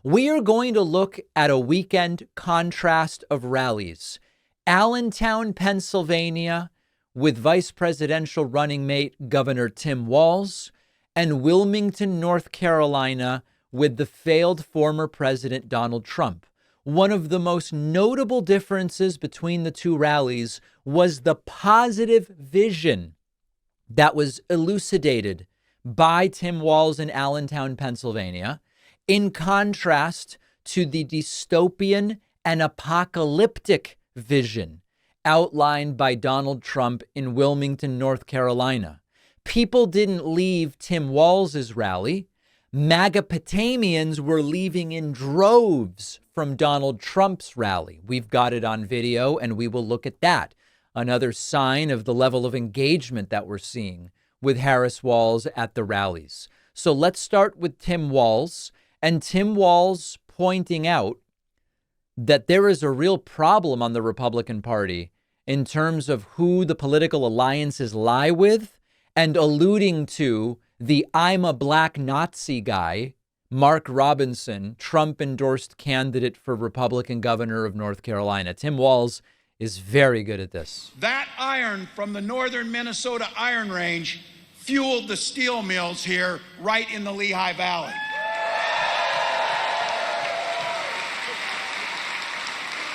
We are going to look at a weekend contrast of rallies. Allentown, Pennsylvania, with vice presidential running mate Governor Tim Walz, and Wilmington, North Carolina, with the failed former President Donald Trump. One of the most notable differences between the two rallies was the positive vision that was elucidated by Tim Walz in Allentown, Pennsylvania, in contrast to the dystopian and apocalyptic vision outlined by Donald Trump in Wilmington, North Carolina. People didn't leave Tim Walz's rally. MAGA-Potamians were leaving in droves from Donald Trump's rally. We've got it on video, and we will look at that. Another sign of the level of engagement that we're seeing with Harris Walz at the rallies. So let's start with Tim Walz, and Tim Walz pointing out that there is a real problem on the Republican Party in terms of who the political alliances lie with, and alluding to the "I'm a black Nazi" guy, Mark Robinson, Trump-endorsed candidate for Republican governor of North Carolina. Tim Walz is very good at this. That iron from the northern Minnesota Iron Range fueled the steel mills here right in the Lehigh Valley.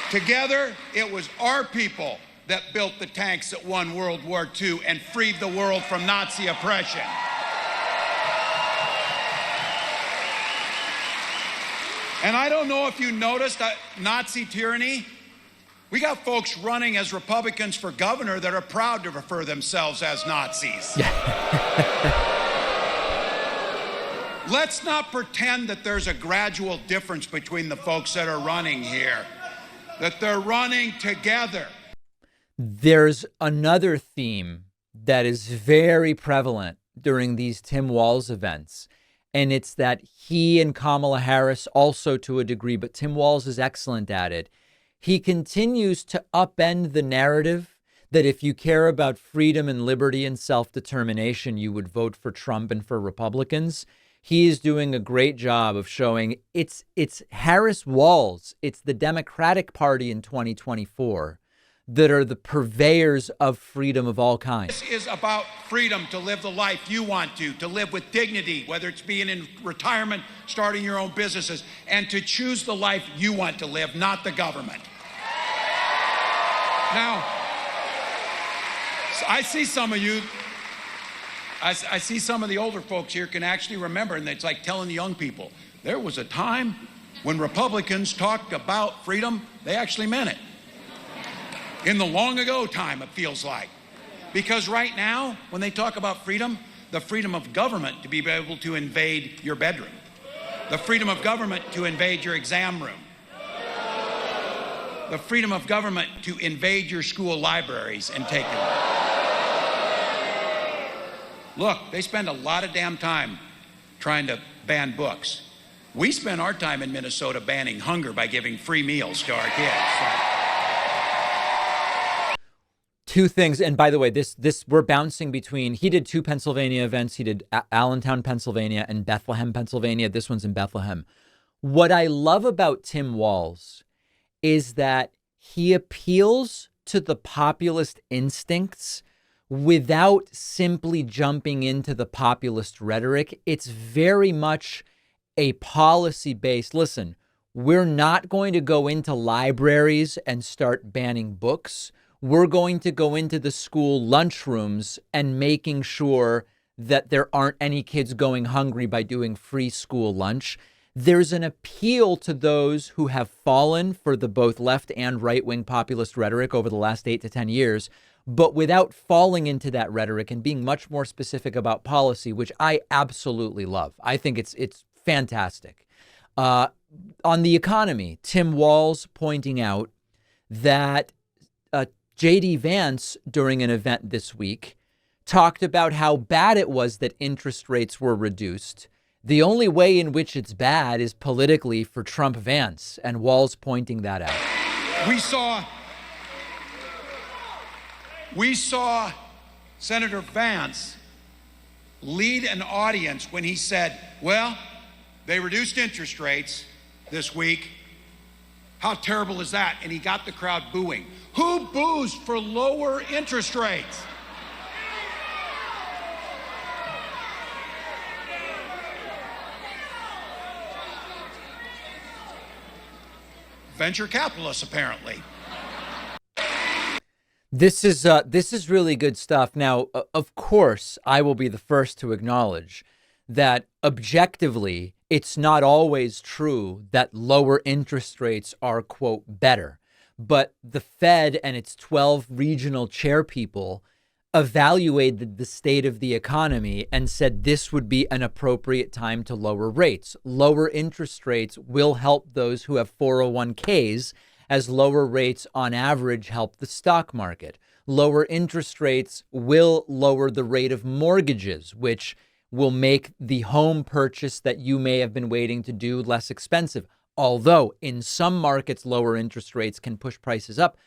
Together, it was our people that built the tanks that won World War II and freed the world from Nazi oppression. And I don't know if you noticed Nazi tyranny. We got folks running as Republicans for governor that are proud to refer themselves as Nazis. Let's not pretend that there's a gradual difference between the folks that are running here, that they're running together. There's another theme that is very prevalent during these Tim Walz events, and it's that he and Kamala Harris also to a degree, but Tim Walz is excellent at it. He continues to upend the narrative that if you care about freedom and liberty and self-determination, you would vote for Trump and for Republicans. He is doing a great job of showing it's Harris Walz, it's the Democratic Party in 2024 that are the purveyors of freedom of all kinds. This is about freedom to live the life you want to live with dignity, whether it's being in retirement, starting your own businesses, and to choose the life you want to live, not the government. Now, I see some of you, I see some of the older folks here can actually remember, and it's like telling the young people, there was a time when Republicans talked about freedom, they actually meant it. In the long ago time, it feels like. Because right now, when they talk about freedom, the freedom of government to be able to invade your bedroom, the freedom of government to invade your exam room, the freedom of government to invade your school libraries and take them. Look, they spend a lot of damn time trying to ban books. We spend our time in Minnesota banning hunger by giving free meals to our kids. Two things, and by the way, this we're bouncing between. He did two Pennsylvania events. He did Allentown, Pennsylvania, and Bethlehem, Pennsylvania. This one's in Bethlehem. What I love about Tim Walz is that he appeals to the populist instincts without simply jumping into the populist rhetoric. It's very much a policy-based, listen, we're not going to go into libraries and start banning books. We're going to go into the school lunchrooms and making sure that there aren't any kids going hungry by doing free school lunch. There's an appeal to those who have fallen for the both left and right-wing populist rhetoric over the last 8 to 10 years, but without falling into that rhetoric and being much more specific about policy, which I absolutely love. I think it's fantastic. On the economy, Tim Walz pointing out that J.D. Vance, during an event this week, talked about how bad it was that interest rates were reduced. The only way in which it's bad is politically for Trump Vance, and Walz pointing that out. We saw Senator Vance lead an audience when he said, well, they reduced interest rates, this week. How terrible is that? And he got the crowd booing. Who boos for lower interest rates? Venture capitalists, apparently. This is really good stuff. Now, of course, I will be the first to acknowledge that objectively, it's not always true that lower interest rates are, quote, better. But the Fed and its 12 regional chair people evaluated the state of the economy and said this would be an appropriate time to lower rates. Lower interest rates will help those who have 401ks, as lower rates on average help the stock market. Lower interest rates will lower the rate of mortgages, which will make the home purchase that you may have been waiting to do less expensive. Although in some markets, lower interest rates can push prices up.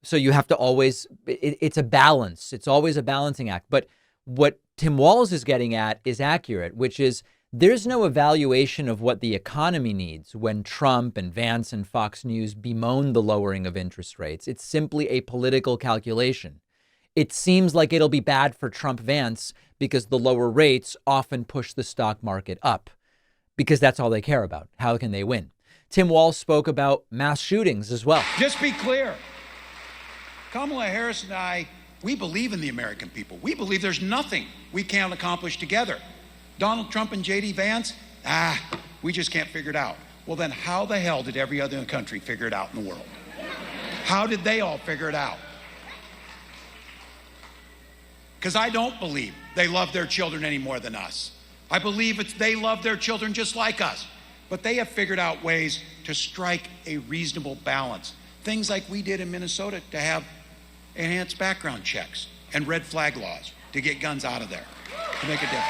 So you have to always, it's a balance. It's always a balancing act. But what Tim Walz is getting at is accurate, which is there's no evaluation of what the economy needs when Trump and Vance and Fox News bemoan the lowering of interest rates. It's simply a political calculation. It seems like it'll be bad for Trump Vance because the lower rates often push the stock market up because that's all they care about. How can they win? Tim Walz spoke about mass shootings as well. Just be clear. Kamala Harris and I, we believe in the American people. We believe there's nothing we can't accomplish together. Donald Trump and J.D. Vance, we just can't figure it out. Well, then how the hell did every other country figure it out in the world? How did they all figure it out? Because I don't believe they love their children any more than us. I believe they love their children just like us. But they have figured out ways to strike a reasonable balance. Things like we did in Minnesota to have enhanced background checks and red flag laws to get guns out of there, to make a difference.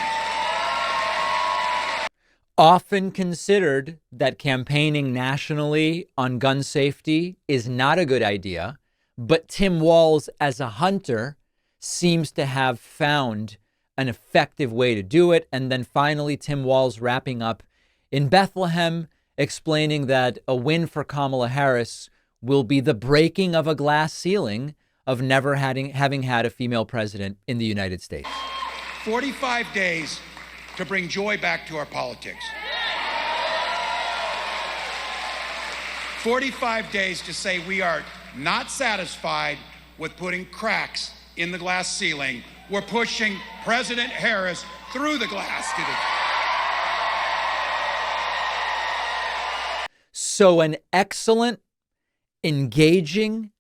Often considered that campaigning nationally on gun safety is not a good idea, but Tim Walz, as a hunter, seems to have found an effective way to do it. And then finally, Tim Walz wrapping up in Bethlehem, explaining that a win for Kamala Harris will be the breaking of a glass ceiling of never having had a female president in the United States. 45 days to bring joy back to our politics. 45 days to say we are not satisfied with putting cracks in the glass ceiling. We're pushing President Harris through the glass. So an excellent, engaging,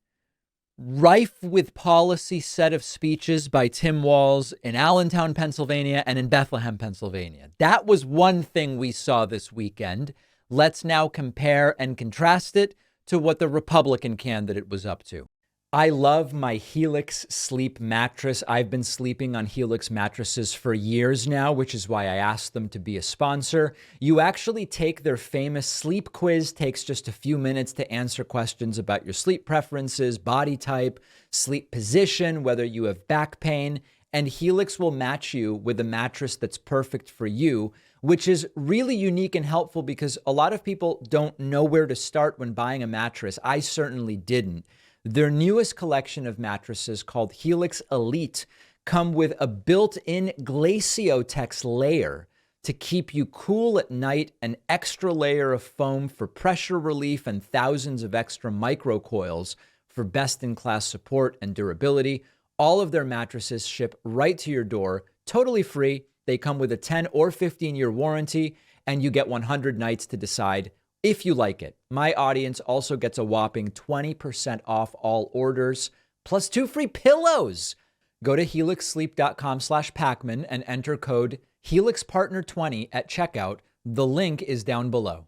rife with policy set of speeches by Tim Walz in Allentown, Pennsylvania, and in Bethlehem, Pennsylvania. That was one thing we saw this weekend. Let's now compare and contrast it to what the Republican candidate was up to. I love my Helix sleep mattress. I've been sleeping on Helix mattresses for years now, which is why I asked them to be a sponsor. You actually take their famous sleep quiz, takes just a few minutes to answer questions about your sleep preferences, body type, sleep position, whether you have back pain, and Helix will match you with a mattress that's perfect for you, which is really unique and helpful because a lot of people don't know where to start when buying a mattress. I certainly didn't. Their newest collection of mattresses, called Helix Elite, come with a built-in Glaciotex layer to keep you cool at night, an extra layer of foam for pressure relief, and thousands of extra microcoils for best-in-class support and durability. All of their mattresses ship right to your door, totally free. They come with a 10 or 15-year warranty, and you get 100 nights to decide if you like it. My audience also gets a whopping 20% off all orders, plus 2 free pillows. Go to helixsleep.com/Pacman and enter code HelixPartner20 at checkout. The link is down below.